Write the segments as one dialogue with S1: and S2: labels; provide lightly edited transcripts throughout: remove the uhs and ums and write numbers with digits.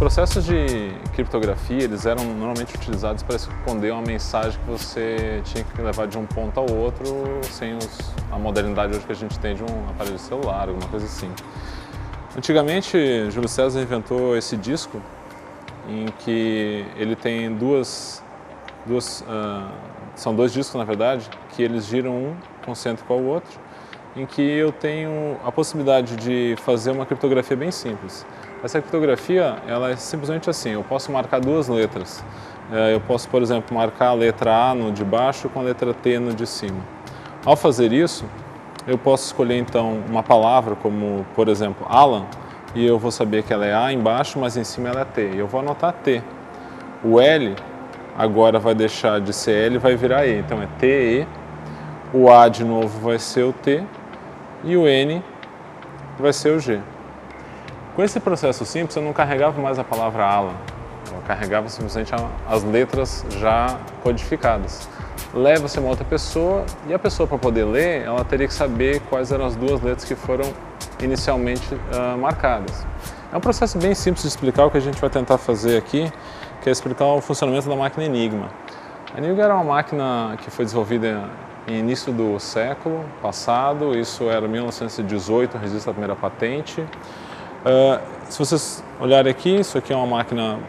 S1: processos de criptografia, eles eram normalmente utilizados para esconder uma mensagem que você tinha que levar de um ponto ao outro sem a modernidade hoje que a gente tem de um aparelho celular, alguma coisa assim. Antigamente, Júlio César inventou esse disco em que ele tem são dois discos na verdade, que eles giram um concêntrico ao outro, em que eu tenho a possibilidade de fazer uma criptografia bem simples. Essa criptografia, ela é simplesmente assim, eu posso marcar duas letras. Eu posso, por exemplo, marcar a letra A no de baixo com a letra T no de cima. Ao fazer isso, eu posso escolher então uma palavra como, por exemplo, Alan, e eu vou saber que ela é A embaixo, mas em cima ela é T. E eu vou anotar T. O L agora vai deixar de ser L e vai virar E, então é TE. O A de novo vai ser o T e o N vai ser o G. Com esse processo simples, eu não carregava mais a palavra Alan, eu carregava simplesmente as letras já codificadas. Leva-se uma outra pessoa e a pessoa, para poder ler, ela teria que saber quais eram as duas letras que foram inicialmente marcadas. É um processo bem simples de explicar. O que a gente vai tentar fazer aqui, que é explicar o funcionamento da máquina Enigma. A Enigma era uma máquina que foi desenvolvida no início do século passado, isso era 1918, registro da primeira patente. Se vocês olharem aqui, isso aqui é uma máquina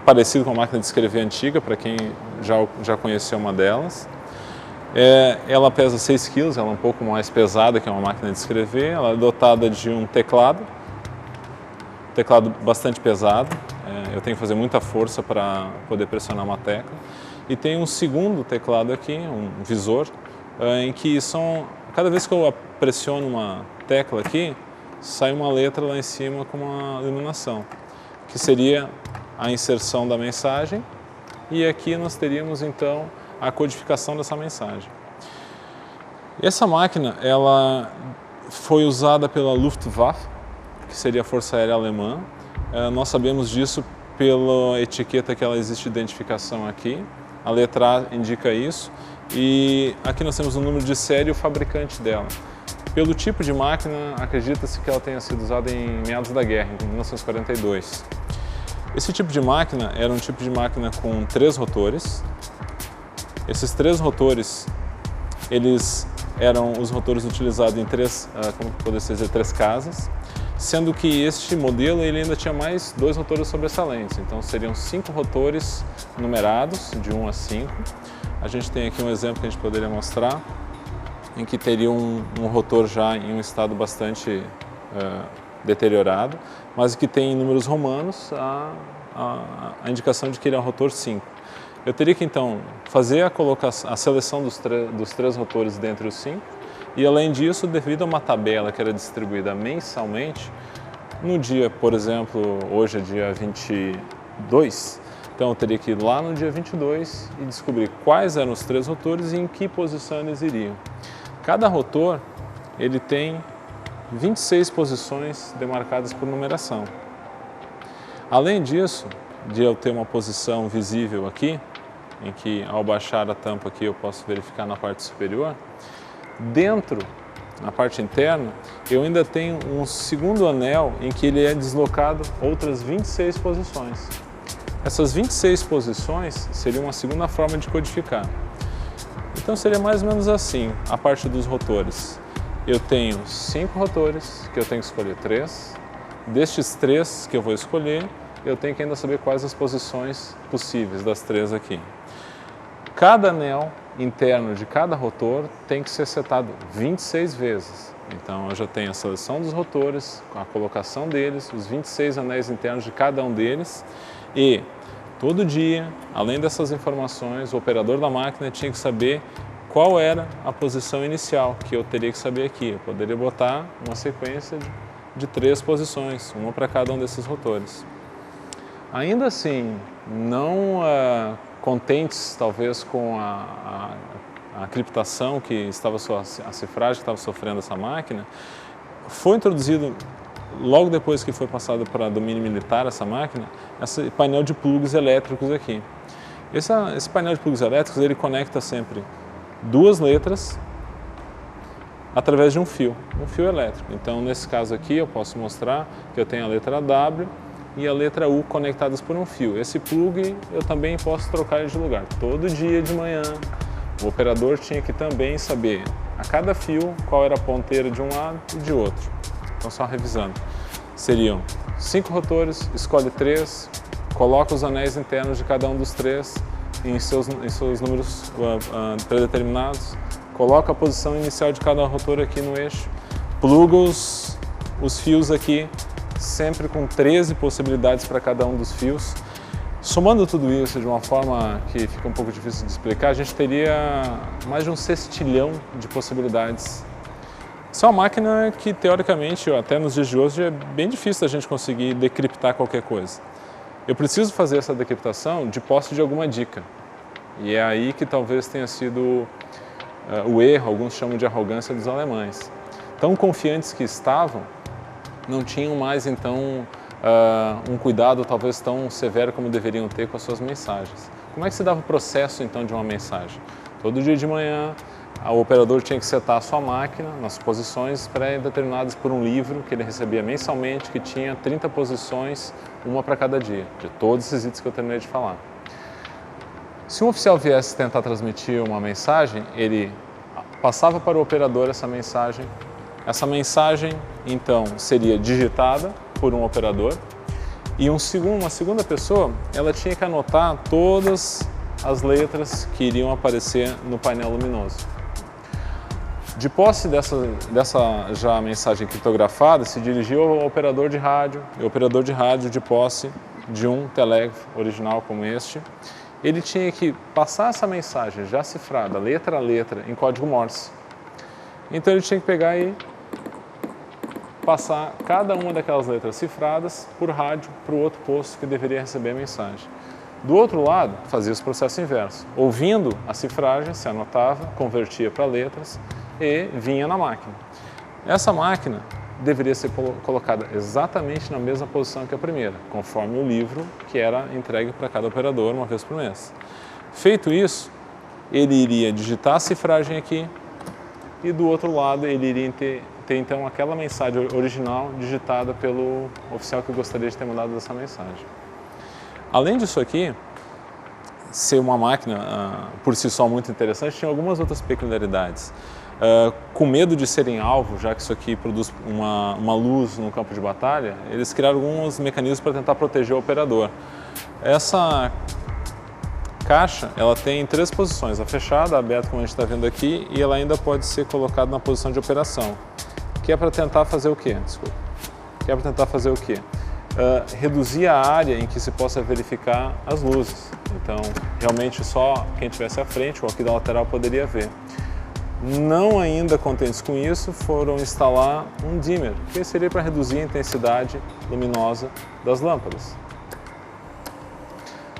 S1: parecida com a máquina de escrever antiga, para quem já conheceu uma delas. Ela pesa 6 kg, ela é um pouco mais pesada que uma máquina de escrever. Ela é dotada de um teclado bastante pesado. Eu tenho que fazer muita força para poder pressionar uma tecla. E tem um segundo teclado aqui, um visor, em que cada vez que eu pressiono uma tecla aqui, sai uma letra lá em cima com uma iluminação, que seria a inserção da mensagem, e aqui nós teríamos então a codificação dessa mensagem. Essa máquina, ela foi usada pela Luftwaffe, que seria a Força Aérea Alemã. Nós sabemos disso pela etiqueta que ela existe de identificação aqui. A letra A indica isso, e aqui nós temos o número de série e o fabricante dela. Pelo tipo de máquina, acredita-se que ela tenha sido usada em meados da guerra, em 1942. Esse tipo de máquina era um tipo de máquina com 3 rotores. Esses 3 rotores, eles eram os rotores utilizados em 3 casas, sendo que este modelo ele ainda tinha mais 2 rotores sobressalentes, então seriam 5 rotores numerados, de 1 a 5. A gente tem aqui um exemplo que a gente poderia mostrar, em que teria um rotor já em um estado bastante deteriorado, mas que tem em números romanos a indicação de que ele é um rotor 5. Eu teria que então fazer a seleção dos 3 rotores dentre os 5, e além disso, devido a uma tabela que era distribuída mensalmente, no dia, por exemplo, hoje é dia 22, então eu teria que ir lá no dia 22 e descobrir quais eram os 3 rotores e em que posição eles iriam. Cada rotor ele tem 26 posições demarcadas por numeração. Além disso, de eu ter uma posição visível aqui, em que ao baixar a tampa aqui eu posso verificar na parte superior, dentro, na parte interna, eu ainda tenho um segundo anel em que ele é deslocado outras 26 posições. Essas 26 posições seriam uma segunda forma de codificar. Então seria mais ou menos assim, a parte dos rotores. Eu tenho 5 rotores, que eu tenho que escolher 3. Destes 3 que eu vou escolher, eu tenho que ainda saber quais as posições possíveis das 3 aqui. Cada anel interno de cada rotor tem que ser setado 26 vezes. Então eu já tenho a seleção dos rotores, a colocação deles, os 26 anéis internos de cada um deles, e todo dia, além dessas informações, o operador da máquina tinha que saber qual era a posição inicial, que eu teria que saber aqui. Eu poderia botar uma sequência de 3 posições, uma para cada um desses rotores. Ainda assim, não contentes talvez com a criptação que estava, a cifragem que estava sofrendo essa máquina, foi introduzido, logo depois que foi passado para domínio militar essa máquina, esse painel de plugs elétricos aqui. Esse painel de plugs elétricos, ele conecta sempre 2 letras através de um fio elétrico. Então, nesse caso aqui, eu posso mostrar que eu tenho a letra W e a letra U conectadas por um fio. Esse plug eu também posso trocar de lugar. Todo dia de manhã o operador tinha que também saber a cada fio qual era a ponteira de um lado e de outro. Então só revisando, seriam 5 rotores, escolhe 3, coloca os anéis internos de cada um dos 3 em seus números predeterminados, coloca a posição inicial de cada rotor aqui no eixo, pluga os fios aqui, sempre com 13 possibilidades para cada um dos fios. Somando tudo isso de uma forma que fica um pouco difícil de explicar, a gente teria mais de um sextilhão de possibilidades. Isso é uma máquina que, teoricamente, até nos dias de hoje, é bem difícil a gente conseguir decriptar qualquer coisa. Eu preciso fazer essa decriptação de posse de alguma dica. E é aí que talvez tenha sido o erro, alguns chamam de arrogância dos alemães. Tão confiantes que estavam, não tinham mais, então, um cuidado talvez tão severo como deveriam ter com as suas mensagens. Como é que se dava o processo, então, de uma mensagem? Todo dia de manhã, o operador tinha que setar a sua máquina nas posições pré-determinadas por um livro que ele recebia mensalmente, que tinha 30 posições, uma para cada dia, de todos esses itens que eu terminei de falar. Se um oficial viesse tentar transmitir uma mensagem, ele passava para o operador essa mensagem, então, seria digitada por um operador e uma segunda pessoa, ela tinha que anotar todas as letras que iriam aparecer no painel luminoso. De posse dessa já mensagem criptografada, se dirigiu ao operador de rádio, e o operador de rádio, de posse de um telégrafo original como este, ele tinha que passar essa mensagem já cifrada, letra a letra, em código Morse. Então ele tinha que pegar e passar cada uma daquelas letras cifradas por rádio para o outro posto que deveria receber a mensagem. Do outro lado, fazia esse processo inverso. Ouvindo a cifragem, se anotava, convertia para letras e vinha na máquina. Essa máquina deveria ser colocada exatamente na mesma posição que a primeira, conforme o livro que era entregue para cada operador uma vez por mês. Feito isso, ele iria digitar a cifragem aqui e do outro lado ele iria ter então aquela mensagem original digitada pelo oficial que gostaria de ter mandado essa mensagem. Além disso aqui, ser uma máquina por si só muito interessante, tinha algumas outras peculiaridades. Com medo de serem alvo, já que isso aqui produz uma luz no campo de batalha, eles criaram alguns mecanismos para tentar proteger o operador. Essa caixa, ela tem 3 posições, a fechada, a aberta, como a gente está vendo aqui, e ela ainda pode ser colocada na posição de operação, que é para tentar fazer o quê? Desculpa. Que é para tentar fazer o quê? Reduzir a área em que se possa verificar as luzes. Então, realmente só quem estivesse à frente ou aqui da lateral poderia ver. Não ainda contentes com isso, foram instalar um dimmer, que seria para reduzir a intensidade luminosa das lâmpadas.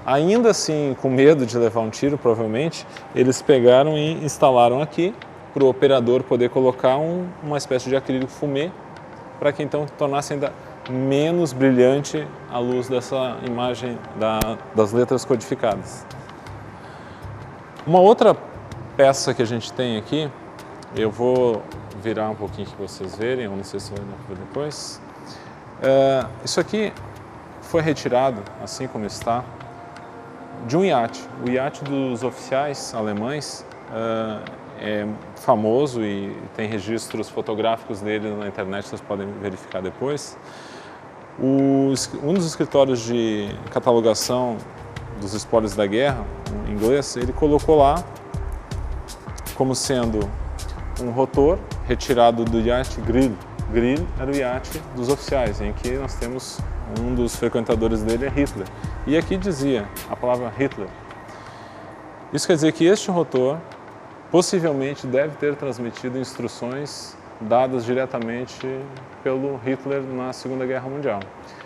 S1: Ainda assim, com medo de levar um tiro, provavelmente, eles pegaram e instalaram aqui para o operador poder colocar uma espécie de acrílico fumê, para que então tornasse ainda menos brilhante a luz dessa imagem das letras codificadas. Uma outra peça que a gente tem aqui, eu vou virar um pouquinho para vocês verem, eu não sei se vai dar para ver depois. Isso aqui foi retirado, assim como está, de um iate. O iate dos oficiais alemães é famoso e tem registros fotográficos dele na internet, vocês podem verificar depois. Um dos escritórios de catalogação dos espólios da guerra, em inglês, ele colocou lá como sendo um rotor retirado do iate Grill. Grill era o iate dos oficiais, em que nós temos um dos frequentadores dele é Hitler. E aqui dizia a palavra Hitler. Isso quer dizer que este rotor possivelmente deve ter transmitido instruções dadas diretamente pelo Hitler na Segunda Guerra Mundial.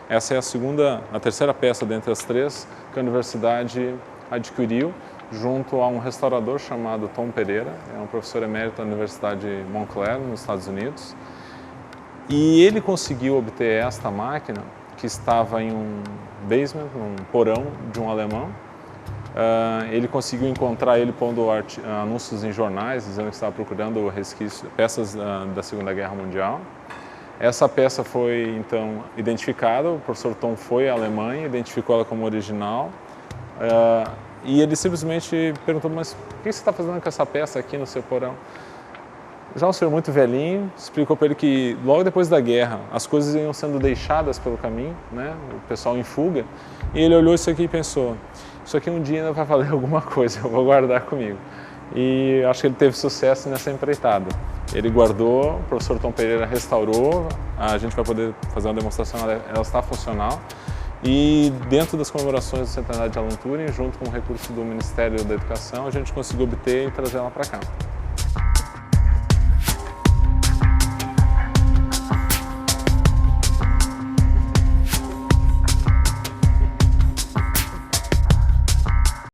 S1: Essa é a terceira peça dentre as 3 que a universidade adquiriu junto a um restaurador chamado Tom Pereira, é um professor emérito da Universidade de Montclair, nos Estados Unidos. E ele conseguiu obter esta máquina, que estava em um basement, num porão de um alemão. Ele conseguiu encontrar ele pondo anúncios em jornais, dizendo que estava procurando peças da Segunda Guerra Mundial. Essa peça foi, então, identificada, o professor Tom foi à Alemanha, identificou ela como original, e ele simplesmente perguntou, mas o que você está fazendo com essa peça aqui no seu porão? Já um senhor muito velhinho, explicou para ele que logo depois da guerra as coisas iam sendo deixadas pelo caminho, né? O pessoal em fuga, e ele olhou isso aqui e pensou, isso aqui um dia ainda vai valer alguma coisa, eu vou guardar comigo. E acho que ele teve sucesso nessa empreitada. Ele guardou, o professor Tom Pereira restaurou, a gente vai poder fazer uma demonstração, ela está funcional. E dentro das comemorações do centenário de Alan Turing, junto com o recurso do Ministério da Educação, a gente conseguiu obter e trazer ela para cá.